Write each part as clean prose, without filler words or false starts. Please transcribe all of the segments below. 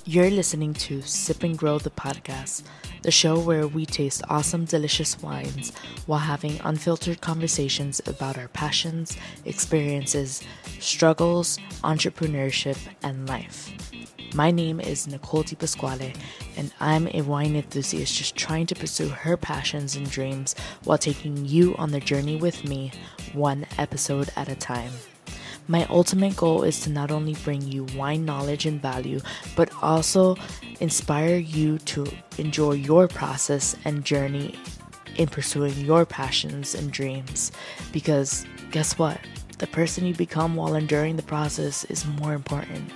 You're listening to Sip and Grow the podcast, the show where we taste awesome, delicious wines while having unfiltered conversations about our passions, experiences, struggles, entrepreneurship, and life. My name is Nicole Di Pasquale, and I'm a wine enthusiast just trying to pursue her passions and dreams while taking you on the journey with me, one episode at a time. My ultimate goal is to not only bring you wine knowledge and value, but also inspire you to enjoy your process and journey in pursuing your passions and dreams. Because guess what? The person you become while enduring the process is more important.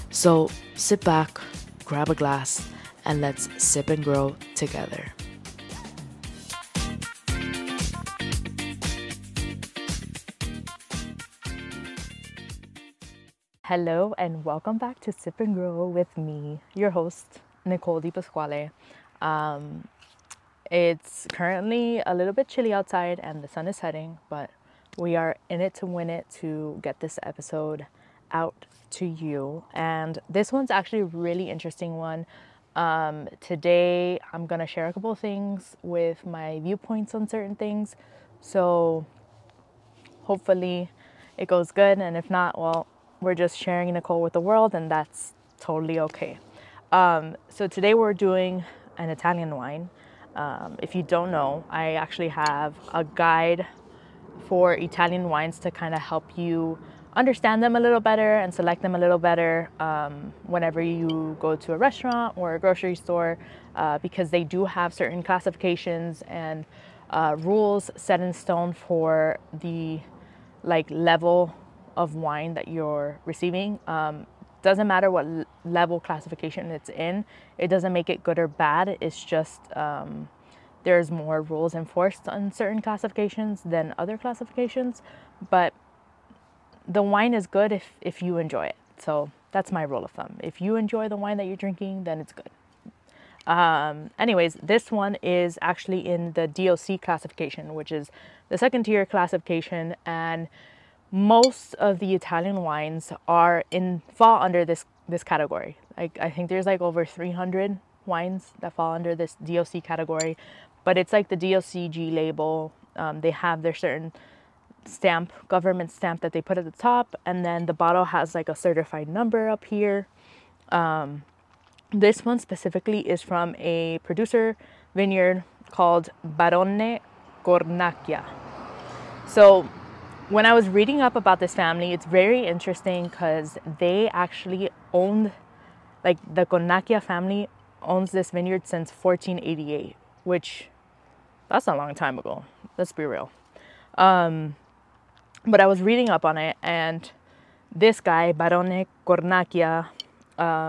So sit back, grab a glass, and let's sip and grow together. Hello and welcome back to Sip and Grow with me, your host, Nicole Di Pasquale. It's currently a little bit chilly outside and the sun is setting, but we are in it to win it to get this episode out to you. And this one's actually a really interesting one. Today, I'm going to share a couple of things with my viewpoints on certain things. So hopefully it goes good. And if not, well, we're just sharing Nicole with the world, and that's totally okay. So today we're doing an Italian wine. If you don't know, I actually have a guide for Italian wines to kind of help you understand them a little better and select them a little better whenever you go to a restaurant or a grocery store, because they do have certain classifications and rules set in stone for the level of wine that you're receiving. Doesn't matter what level classification it's in. It doesn't make it good or bad. It's just there's more rules enforced on certain classifications than other classifications. But the wine is good if you enjoy it. So that's my rule of thumb. If you enjoy the wine that you're drinking, then it's good. Anyways, this one is actually in the DOC classification, which is the second tier classification, and most of the Italian wines fall under this category. I think there's over 300 wines that fall under this DOC category, but it's like the DOCG label. They have their certain stamp, government stamp that they put at the top, and then the bottle has a certified number up here. This one specifically is from a producer vineyard called Barone Cornacchia. So when I was reading up about this family, it's very interesting because they actually owned, the Cornacchia family owns this vineyard since 1488, which that's a long time ago. Let's be real. But I was reading up on it, and this guy, Barone Cornacchia,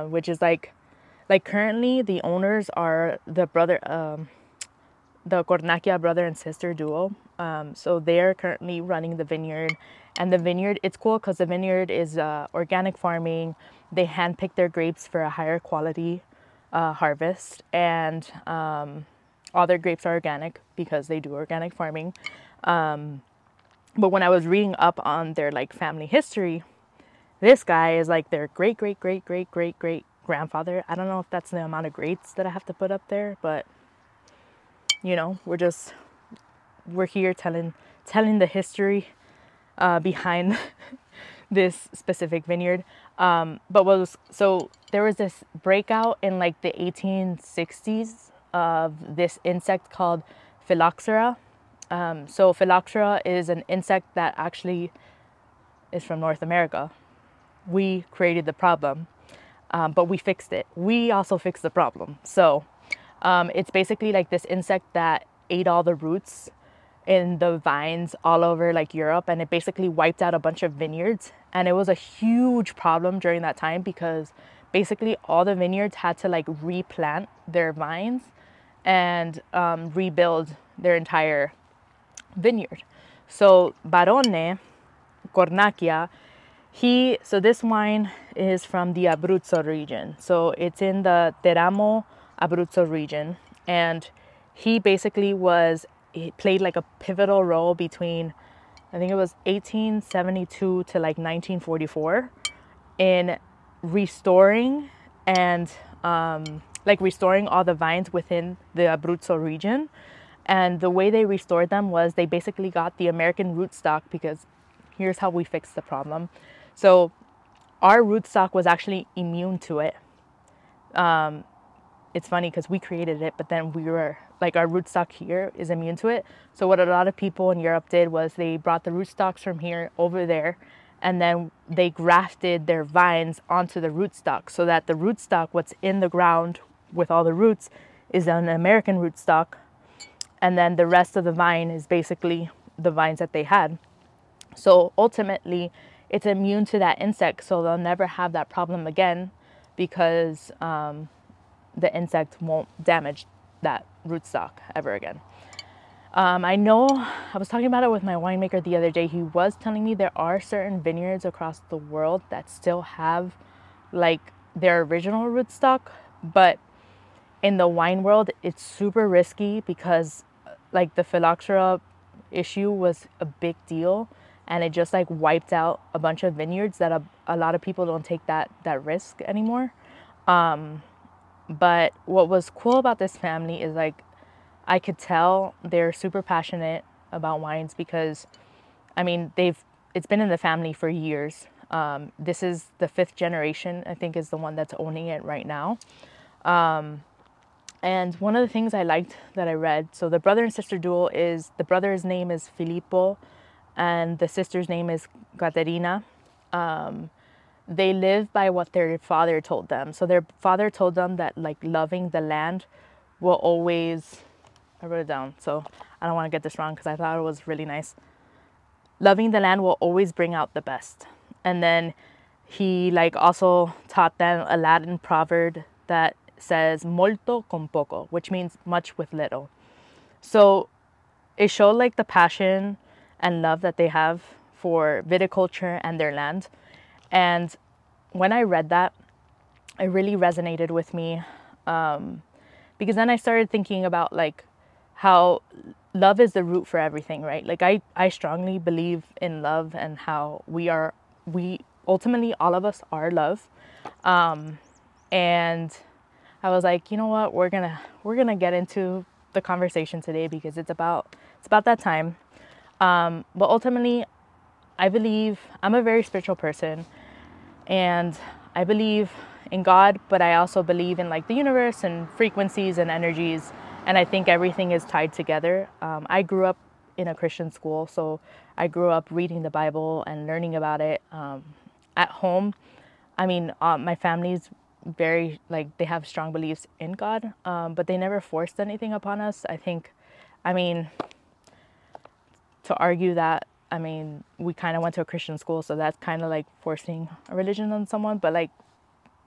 which is currently the owners are the Cornacchia brother and sister duo. So they're currently running the vineyard, and the vineyard, it's cool because the vineyard is organic farming. They handpick their grapes for a higher quality harvest, and all their grapes are organic because they do organic farming. But when I was reading up on their family history, this guy is their great grandfather. I don't know if that's the amount of greats that I have to put up there, but we're here telling the history behind this specific vineyard. So there was this breakout in the 1860s of this insect called phylloxera. So phylloxera is an insect that actually is from North America. We created the problem, but we fixed it. We also fixed the problem. So it's basically this insect that ate all the roots in the vines all over Europe, and it basically wiped out a bunch of vineyards. And it was a huge problem during that time because basically all the vineyards had to replant their vines and rebuild their entire vineyard. So Barone Cornacchia, so this wine is from the Abruzzo region. So it's in the Teramo Abruzzo region, and he basically played a pivotal role between, I think it was 1872 to 1944 in restoring and like restoring all the vines within the Abruzzo region. And the way they restored them was they basically got the American rootstock, because here's how we fixed the problem. So our rootstock was actually immune to it. It's funny because we created it, but then we were like, our rootstock here is immune to it. So what a lot of people in Europe did was they brought the rootstocks from here over there, and then they grafted their vines onto the rootstock, so that the rootstock, what's in the ground with all the roots, is an American rootstock. And then the rest of the vine is basically the vines that they had. So ultimately, it's immune to that insect, so they'll never have that problem again, because the insect won't damage that rootstock ever again. I know I was talking about it with my winemaker the other day. He was telling me there are certain vineyards across the world that still have like their original rootstock, but in the wine world, it's super risky because like the phylloxera issue was a big deal, and it just like wiped out a bunch of vineyards that a lot of people don't take that risk anymore. But what was cool about this family is like, I could tell they're super passionate about wines, because I mean, it's been in the family for years. This is the 5th generation, I think, is the one that's owning it right now. And one of the things I liked that I read, so the brother and sister duo is, the brother's name is Filippo and the sister's name is Caterina. They live by what their father told them. So their father told them that like loving the land will always, I wrote it down, so I don't want to get this wrong because I thought it was really nice. Loving the land will always bring out the best. And then he like also taught them a Latin proverb that says molto con poco, which means much with little. So it showed like the passion and love that they have for viticulture and their land. And when I read that, it really resonated with me, because then I started thinking about like how love is the root for everything, right? Like I strongly believe in love, and how we ultimately, all of us are love. And I was like, you know what, we're gonna get into the conversation today, because it's about that time. But ultimately, I believe, I'm a very spiritual person, and I believe in God, but I also believe in like the universe and frequencies and energies, and I think everything is tied together. I grew up in a Christian school, so I grew up reading the Bible and learning about it. At home, I mean, my family's very, like, they have strong beliefs in God, but they never forced anything upon us. I think, I mean, to argue that, I mean, we kind of went to a Christian school, so that's kind of like forcing a religion on someone. But like,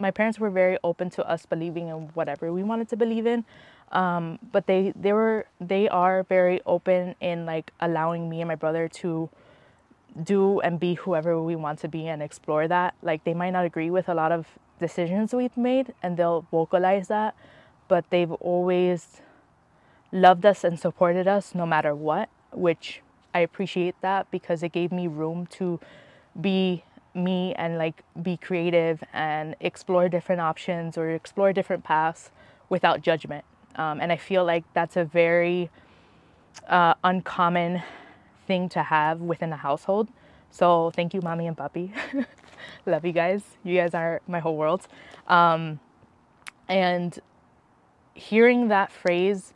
my parents were very open to us believing in whatever we wanted to believe in. But they are very open in like allowing me and my brother to do and be whoever we want to be and explore that. Like, they might not agree with a lot of decisions we've made, and they'll vocalize that, but they've always loved us and supported us no matter what, which I appreciate that, because it gave me room to be me and like be creative and explore different options or explore different paths without judgment. And I feel like that's a very uncommon thing to have within a household. So thank you, mommy and papi. Love you guys. You guys are my whole world. And hearing that phrase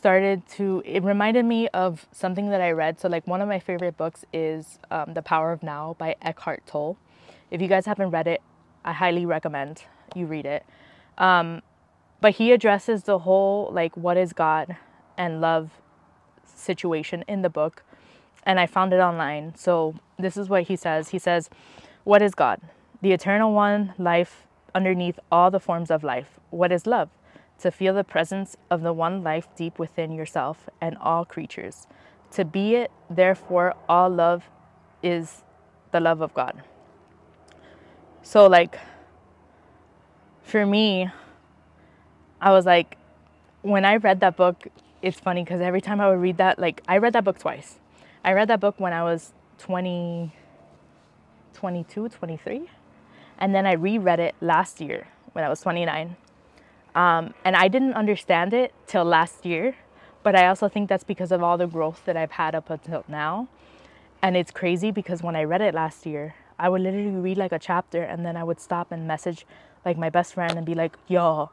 it reminded me of something that I read. So like, one of my favorite books is The Power of Now by Eckhart Tolle. If you guys haven't read it, I highly recommend you read it. But he addresses the whole like what is God and love situation in the book, and I found it online. So this is what he says. He says, what is God? The eternal one, life underneath all the forms of life. What is love? To feel the presence of the one life deep within yourself and all creatures. To be it, therefore, all love is the love of God. So like, for me, I was like, when I read that book, it's funny because every time I would read that, like, I read that book twice. I read that book when I was 22, 23. And then I reread it last year when I was 29. And I didn't understand it till last year, but I also think that's because of all the growth that I've had up until now. And it's crazy because when I read it last year, I would literally read like a chapter and then I would stop and message like my best friend and be like, yo,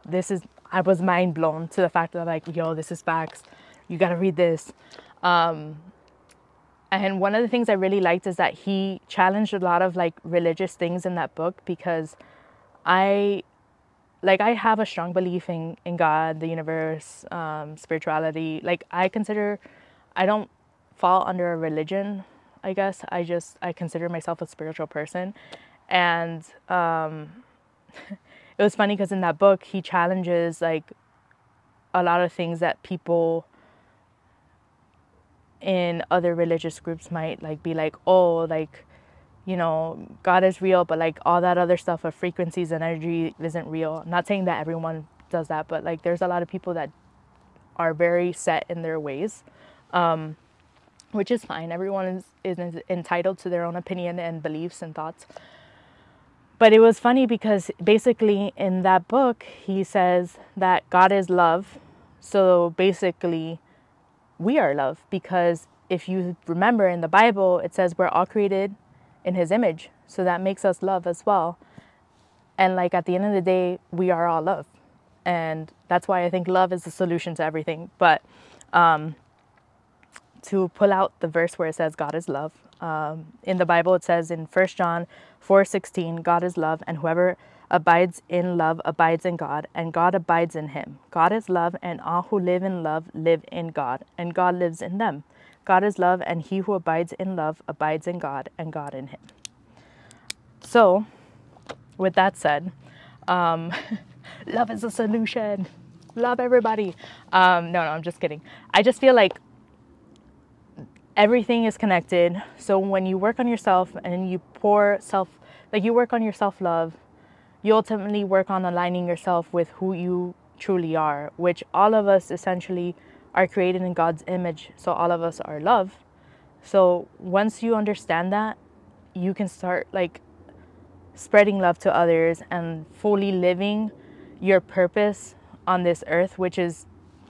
I was mind blown to the fact that like, yo, this is facts. You got to read this. And one of the things I really liked is that he challenged a lot of like religious things in that book, because I have a strong belief in God, the universe, spirituality. Like I don't fall under a religion, I guess. I consider myself a spiritual person. And it was funny because in that book, he challenges like a lot of things that people in other religious groups might like be like, oh, like, you know, God is real, but like all that other stuff of frequencies and energy isn't real. I'm not saying that everyone does that, but like there's a lot of people that are very set in their ways, which is fine. Everyone is entitled to their own opinion and beliefs and thoughts. But it was funny because basically in that book, he says that God is love. So basically, we are love, because if you remember in the Bible, it says we're all created in his image. So that makes us love as well. And like at the end of the day, we are all love. And that's why I think love is the solution to everything. But to pull out the verse where it says God is love, in the Bible, it says in 1 John 4:16, God is love, and whoever abides in love abides in God, and God abides in him. God is love, and all who live in love live in God, and God lives in them. God is love, and he who abides in love abides in God, and God in him. So, with that said, love is a solution. Love everybody. No, I'm just kidding. I just feel like everything is connected. So when you work on yourself and you you work on your self-love, you ultimately work on aligning yourself with who you truly are, which all of us essentially are created in God's image. So all of us are love. So once you understand that, you can start like spreading love to others and fully living your purpose on this earth, which is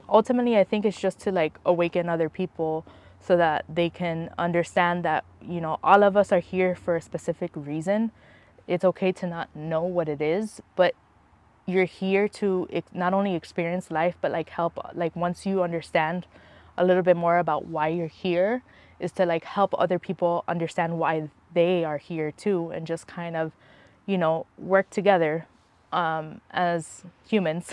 ultimately, I think, it's just to like awaken other people so that they can understand that, you know, all of us are here for a specific reason. It's okay to not know what it is, but you're here to not only experience life, but like help, like once you understand a little bit more about why you're here, is to like help other people understand why they are here too, and just kind of, you know, work together as humans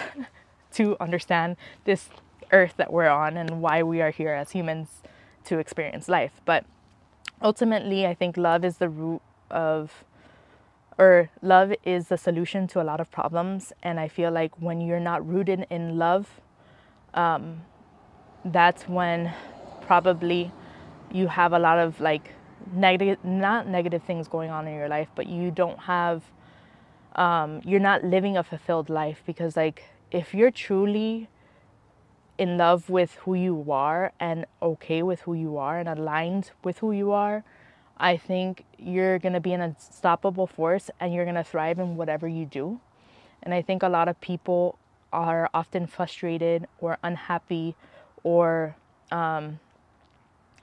to understand this earth that we're on and why we are here as humans to experience life. But ultimately, I think love is the love is the solution to a lot of problems. And I feel like when you're not rooted in love, that's when probably you have a lot of like not negative things going on in your life, but you don't have, you're not living a fulfilled life. Because like if you're truly in love with who you are and okay with who you are and aligned with who you are, I think you're going to be an unstoppable force and you're going to thrive in whatever you do. And I think a lot of people are often frustrated or unhappy or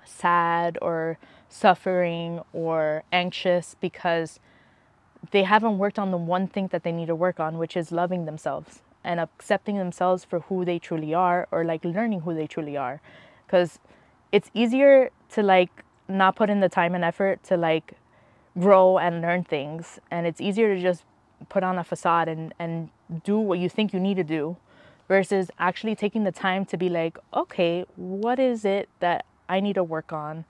sad or suffering or anxious because they haven't worked on the one thing that they need to work on, which is loving themselves and accepting themselves for who they truly are, or like learning who they truly are. Because it's easier to like not put in the time and effort to like grow and learn things, and it's easier to just put on a facade and do what you think you need to do, versus actually taking the time to be like, okay, what is it that I need to work on?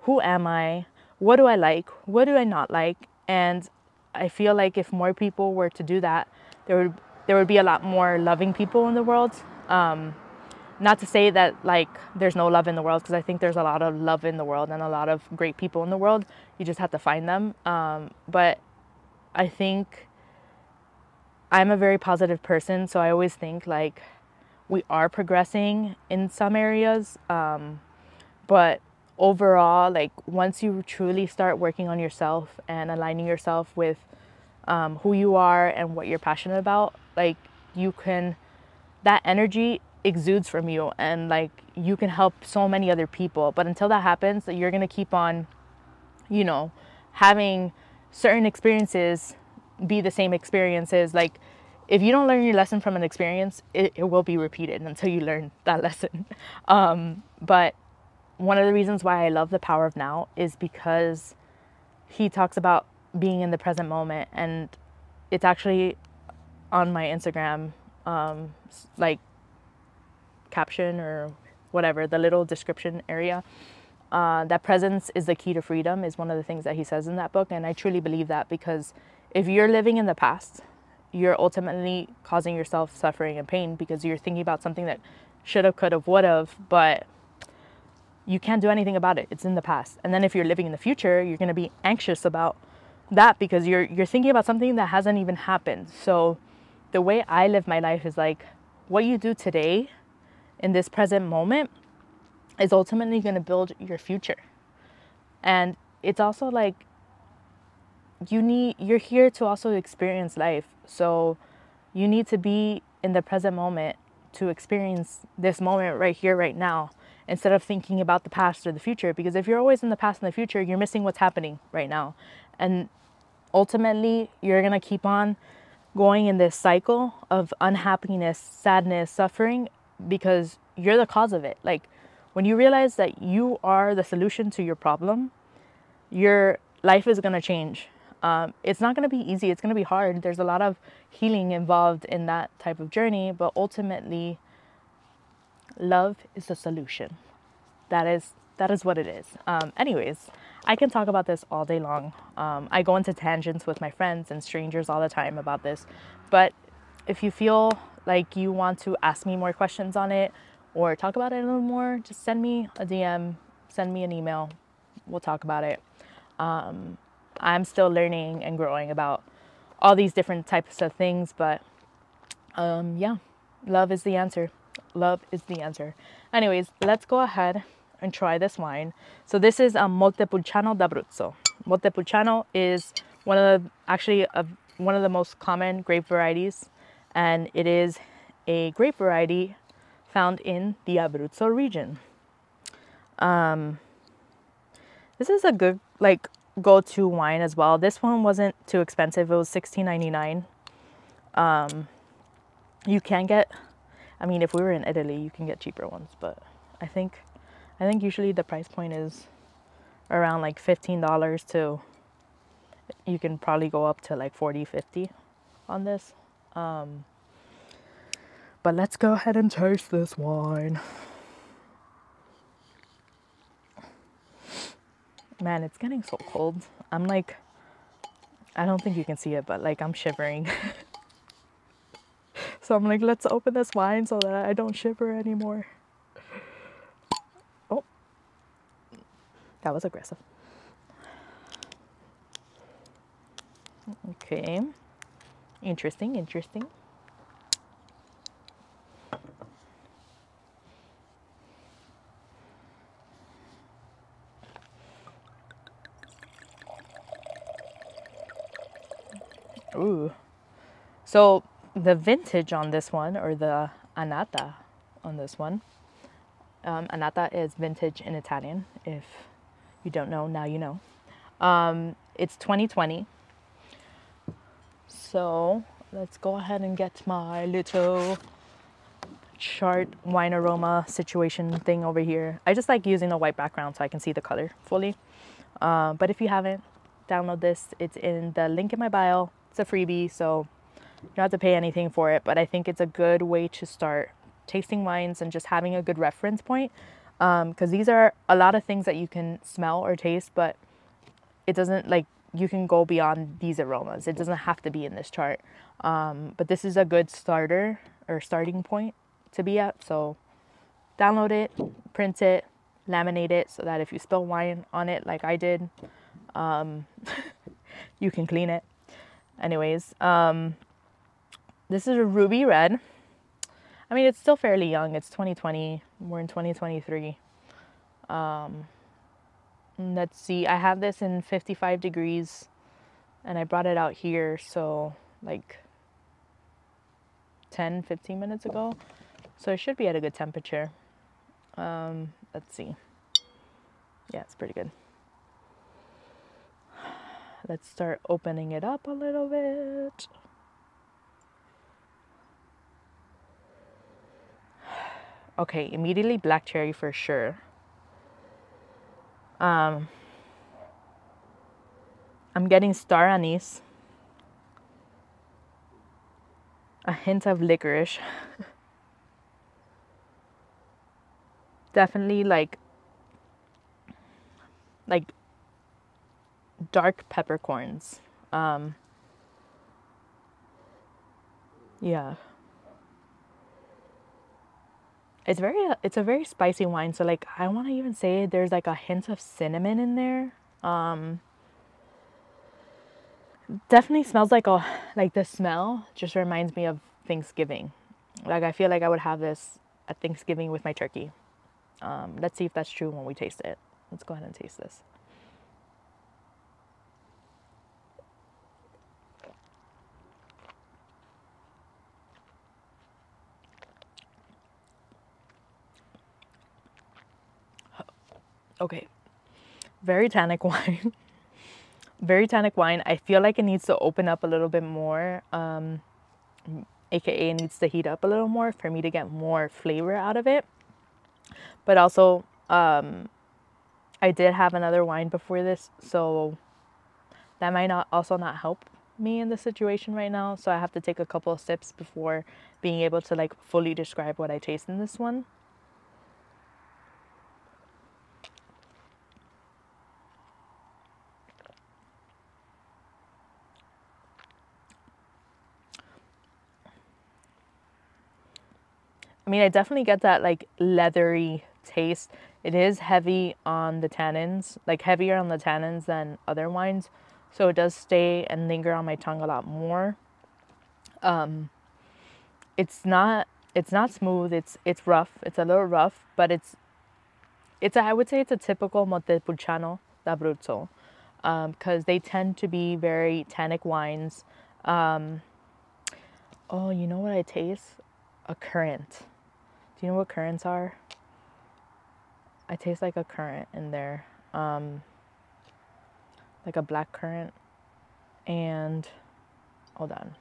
Who am I? What do I like? What do I not like? And I feel like if more people were to do that, there would be a lot more loving people in the world. Not to say that like there's no love in the world, because I think there's a lot of love in the world and a lot of great people in the world. You just have to find them. But I think I'm a very positive person, so I always think like we are progressing in some areas. But overall, like once you truly start working on yourself and aligning yourself with who you are and what you're passionate about, like you can, that energy exudes from you, and like you can help so many other people. But until that happens, you're gonna keep on, you know, having certain experiences be the same experiences. Like if you don't learn your lesson from an experience, it will be repeated until you learn that lesson. But one of the reasons why I love The Power of Now is because he talks about being in the present moment, and it's actually on my Instagram, like caption or whatever, the little description area. That presence is the key to freedom is one of the things that he says in that book. And I truly believe that, because if you're living in the past, you're ultimately causing yourself suffering and pain, because you're thinking about something that should have, could have, would have, but you can't do anything about it. It's in the past. And then if you're living in the future, you're going to be anxious about that, because you're thinking about something that hasn't even happened. So the way I live my life is like, what you do today in this present moment is ultimately going to build your future. And it's also like you're here to also experience life. So you need to be in the present moment to experience this moment right here, right now, instead of thinking about the past or the future. Because if you're always in the past and the future, you're missing what's happening right now. And ultimately, you're going to keep on going in this cycle of unhappiness, sadness, suffering, because you're the cause of it. Like when you realize that you are the solution to your problem, your life is going to change. It's not going to be easy. It's going to be hard. There's a lot of healing involved in that type of journey, but ultimately, love is the solution. That is what it is. Anyways, I can talk about this all day long. I go into tangents with my friends and strangers all the time about this. But if you feel like you want to ask me more questions on it or talk about it a little more, just send me a DM, send me an email. We'll talk about it. I'm still learning and growing about all these different types of things, but yeah, love is the answer. Love is the answer. Anyways, let's go ahead and try this wine. So this is Montepulciano D'Abruzzo. Montepulciano is one of the most common grape varieties, and it is a grape variety found in the Abruzzo region. This is a good go-to wine as well. This one wasn't too expensive. It was $16.99. You can get, I mean, if we were in Italy, you can get cheaper ones, but I think usually the price point is around like $15 to, you can probably go up to like 40, 50 on this. But let's go ahead and taste this wine. Man, it's getting so cold. I'm like, I don't think you can see it, but like I'm shivering. So I'm like, let's open this wine so that I don't shiver anymore. Oh, that was aggressive. Okay, interesting. Ooh, so the vintage on this one, or the annata on this one, annata is vintage in Italian. If you don't know, now you know. It's 2020. So let's go ahead and get my little chart wine aroma situation thing over here. I just like using a white background so I can see the color fully. But if you haven't, download this. It's in the link in my bio. It's a freebie, so you don't have to pay anything for it. But I think it's a good way to start tasting wines and just having a good reference point. Because these are a lot of things that you can smell or taste, but it doesn't, like, you can go beyond these aromas. It doesn't have to be in this chart. But this is a good starter or starting point to be at. So download it, print it, laminate it so that if you spill wine on it like I did, you can clean it. Anyways, this is a ruby red. I mean, it's still fairly young. It's 2020. We're in 2023. Let's see. I have this in 55 degrees and I brought it out here, so like 10-15 minutes ago, so it should be at a good temperature. Let's see. Yeah, it's pretty good. Let's start opening it up a little bit. Okay, immediately black cherry for sure. I'm getting star anise, a hint of licorice. Definitely like dark peppercorns. Yeah. It's a very spicy wine, so like I want to even say there's like a hint of cinnamon in there. Definitely smells like the smell just reminds me of Thanksgiving. Like I feel like I would have this at Thanksgiving with my turkey. Let's see if that's true when we taste it. Let's go ahead and taste this. Okay, very tannic wine. Very tannic wine. I feel like it needs to open up a little bit more, aka it needs to heat up a little more for me to get more flavor out of it. But also, I did have another wine before this, so that might not also not help me in the situation right now. So I have to take a couple of sips before being able to like fully describe what I taste in this one. I mean, I definitely get that like leathery taste. It is heavy on the tannins, like heavier on the tannins than other wines. So it does stay and linger on my tongue a lot more. It's not smooth. It's rough. It's a little rough, but I would say it's a typical Montepulciano D'Abruzzo, because they tend to be very tannic wines. Oh, you know what I taste? A currant. Do you know what currants are? I taste like a currant in there, like a black currant. And hold on.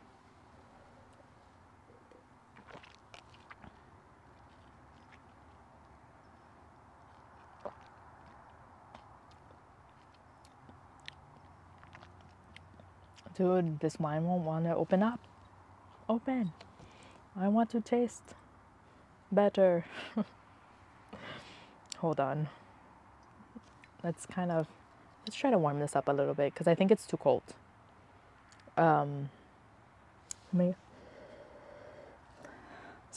Dude, this wine won't want to open up. Open. I want to taste better. Hold on. Let's try to warm this up a little bit because I think it's too cold. So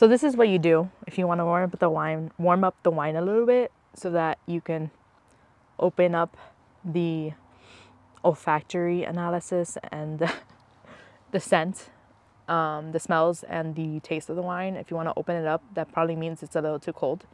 this is what you do if you want to warm up the wine a little bit so that you can open up the olfactory analysis and the scent, the smells and the taste of the wine. If you want to open it up, that probably means it's a little too cold.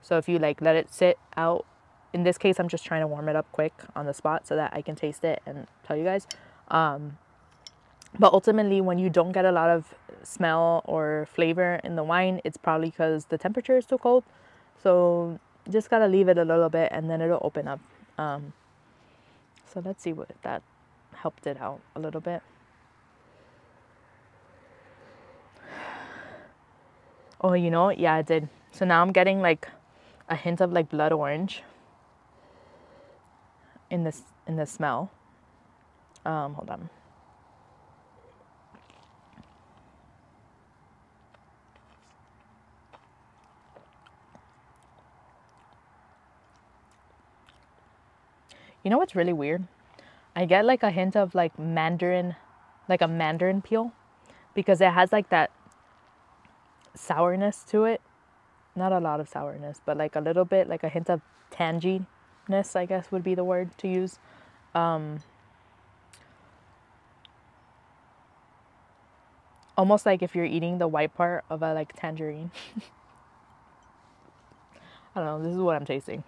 So if you like let it sit out, in this case, I'm just trying to warm it up quick on the spot so that I can taste it and tell you guys. But ultimately, when you don't get a lot of smell or flavor in the wine, it's probably because the temperature is too cold. So just gotta leave it a little bit and then it'll open up. So let's see if that helped it out a little bit. Oh, you know, yeah, it did. So now I'm getting like a hint of like blood orange in the smell. Hold on. You know what's really weird? I get like a hint of like mandarin, like a mandarin peel, because it has like that sourness to it. Not a lot of sourness, but like a little bit, like a hint of tanginess, I guess would be the word to use. Almost like if you're eating the white part of a like tangerine. I don't know, this is what I'm tasting.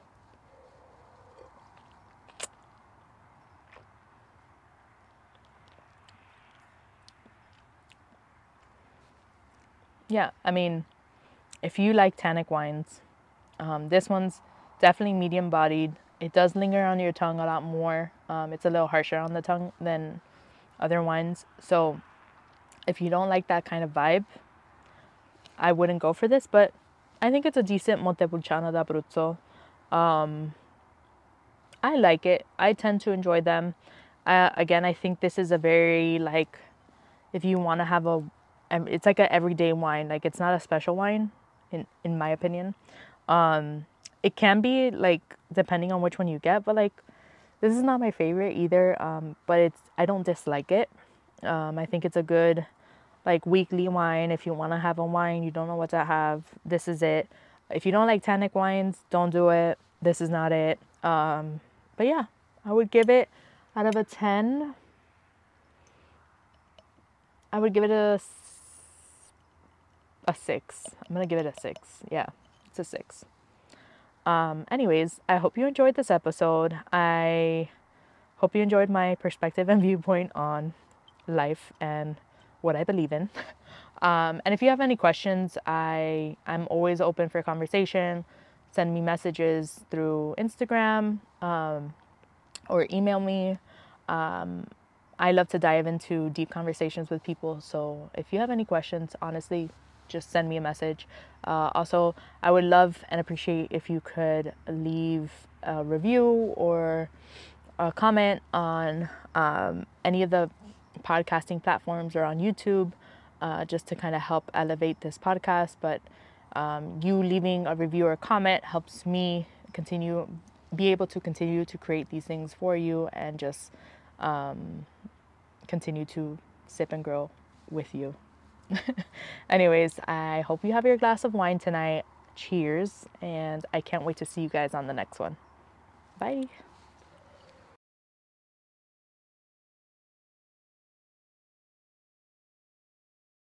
yeah, I mean, if you like tannic wines, this one's definitely medium bodied. It does linger on your tongue a lot more. It's a little harsher on the tongue than other wines. So if you don't like that kind of vibe, I wouldn't go for this, but I think it's a decent Montepulciano D'Abruzzo. I like it. I tend to enjoy them. Again, I think this is a very, like, if you want to have it's like an everyday wine. Like, it's not a special wine, in my opinion. It can be, like, depending on which one you get, but, like, this is not my favorite either. But I don't dislike it. I think it's a good, like, weekly wine. If you want to have a wine, you don't know what to have, this is it. If you don't like tannic wines, don't do it. This is not it. But yeah, I would give it, out of a 10, I would give it a 6. I'm gonna give it a 6. Yeah, it's a 6. Anyways, I hope you enjoyed this episode. I hope you enjoyed my perspective and viewpoint on life and what I believe in. And if you have any questions, I'm always open for conversation. Send me messages through Instagram, or email me. I love to dive into deep conversations with people. So if you have any questions, honestly, just send me a message. Also, I would love and appreciate if you could leave a review or a comment on any of the podcasting platforms or on YouTube, just to kind of help elevate this podcast. But you leaving a review or a comment helps me be able to continue to create these things for you, and just continue to sip and grow with you. Anyways, I hope you have your glass of wine tonight. Cheers, and I can't wait to see you guys on the next one. Bye.